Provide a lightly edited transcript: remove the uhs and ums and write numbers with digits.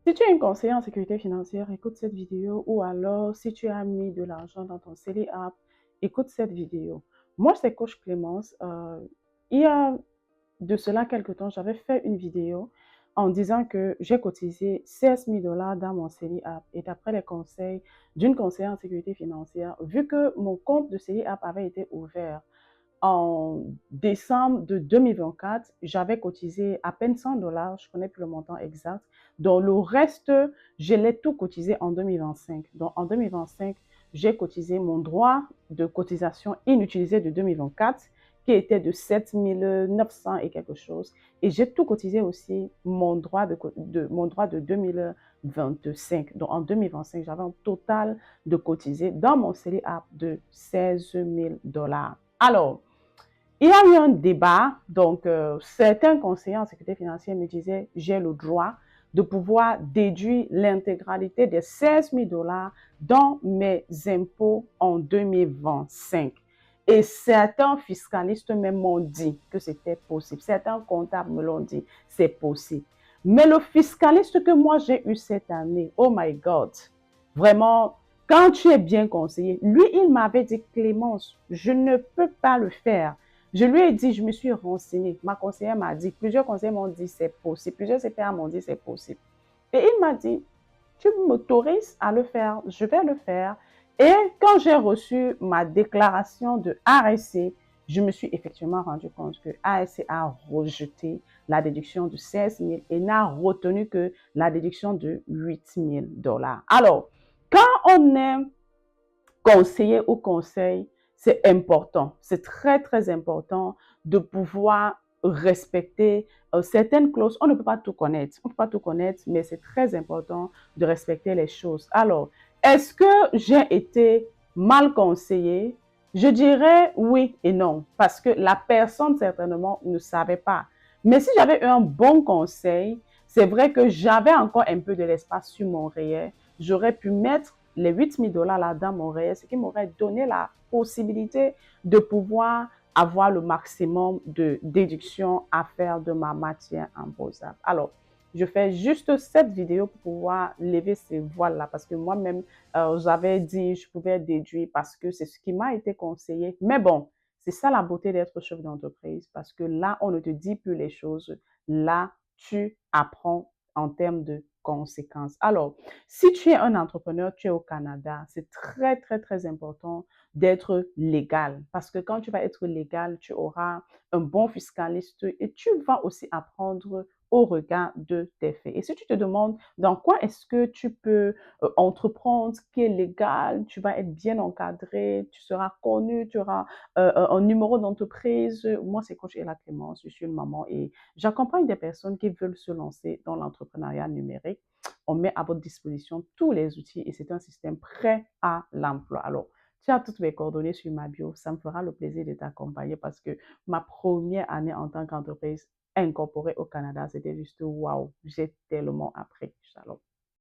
Si tu es un conseiller en sécurité financière, écoute cette vidéo ou alors si tu as mis de l'argent dans ton CELI app, écoute cette vidéo. Moi, c'est Coach Clémence. Il y a de cela quelque temps, j'avais fait une vidéo en disant que j'ai cotisé 16 000 dollars dans mon CELI app et d'après les conseils d'une conseillère en sécurité financière, vu que mon compte de CELI app avait été ouvert en décembre de 2024, j'avais cotisé à peine 100 dollars, je ne connais plus le montant exact. Donc, le reste, je l'ai tout cotisé en 2025. Donc, en 2025, j'ai cotisé mon droit de cotisation inutilisé de 2024, qui était de 7 900 et quelque chose. Et j'ai tout cotisé aussi mon droit de 2025. Donc, en 2025, j'avais un total de cotisé dans mon CELI app de 16 000 dollars. Alors, il y a eu un débat, donc certains conseillers en sécurité financière me disaient, j'ai le droit de pouvoir déduire l'intégralité des 16 000 dollars dans mes impôts en 2025. Et certains fiscalistes même m'ont dit que c'était possible. Certains comptables me l'ont dit, c'est possible. Mais le fiscaliste que moi j'ai eu cette année, oh my God, vraiment, quand tu es bien conseillé, lui, il m'avait dit, Clémence, je ne peux pas le faire. Je lui ai dit, je me suis renseignée. Ma conseillère m'a dit, plusieurs conseillers m'ont dit, c'est possible. Plusieurs CPA m'ont dit, c'est possible. Et il m'a dit, tu m'autorises à le faire, je vais le faire. Et quand j'ai reçu ma déclaration de ARC, je me suis effectivement rendu compte que ARC a rejeté la déduction de 16 000 et n'a retenu que la déduction de 8 000 dollars. Alors, quand on est conseiller ou conseil, c'est important. C'est très, très important de pouvoir respecter certaines clauses. On ne peut pas tout connaître. On ne peut pas tout connaître, mais c'est très important de respecter les choses. Alors, est-ce que j'ai été mal conseillée? Je dirais oui et non, parce que la personne certainement ne savait pas. Mais si j'avais eu un bon conseil, c'est vrai que j'avais encore un peu de l'espace sur mon REER. J'aurais pu mettre les 8 000 dollars là dans mon REER, ce qui m'aurait donné la possibilité de pouvoir avoir le maximum de déduction à faire de ma matière imposable. Alors, je fais juste cette vidéo pour pouvoir lever ces voiles-là parce que moi-même, j'avais dit je pouvais déduire parce que c'est ce qui m'a été conseillé. Mais bon, c'est ça la beauté d'être chef d'entreprise parce que là, on ne te dit plus les choses. Là, tu apprends en termes de conséquences. Alors, si tu es un entrepreneur, tu es au Canada, c'est très, très, très important d'être légal parce que quand tu vas être légal, tu auras un bon fiscaliste et tu vas aussi apprendre au regard de tes faits. Et si tu te demandes dans quoi est-ce que tu peux entreprendre, ce qui est légal, tu vas être bien encadré, tu seras connu, tu auras un numéro d'entreprise. Moi, c'est Coach Ella Clémence, je suis une maman et j'accompagne des personnes qui veulent se lancer dans l'entrepreneuriat numérique. On met à votre disposition tous les outils et c'est un système prêt à l'emploi. Alors, tu as toutes mes coordonnées sur ma bio. Ça me fera le plaisir de t'accompagner parce que ma première année en tant qu'entreprise incorporée au Canada, c'était juste waouh, j'ai tellement appris. Shalom.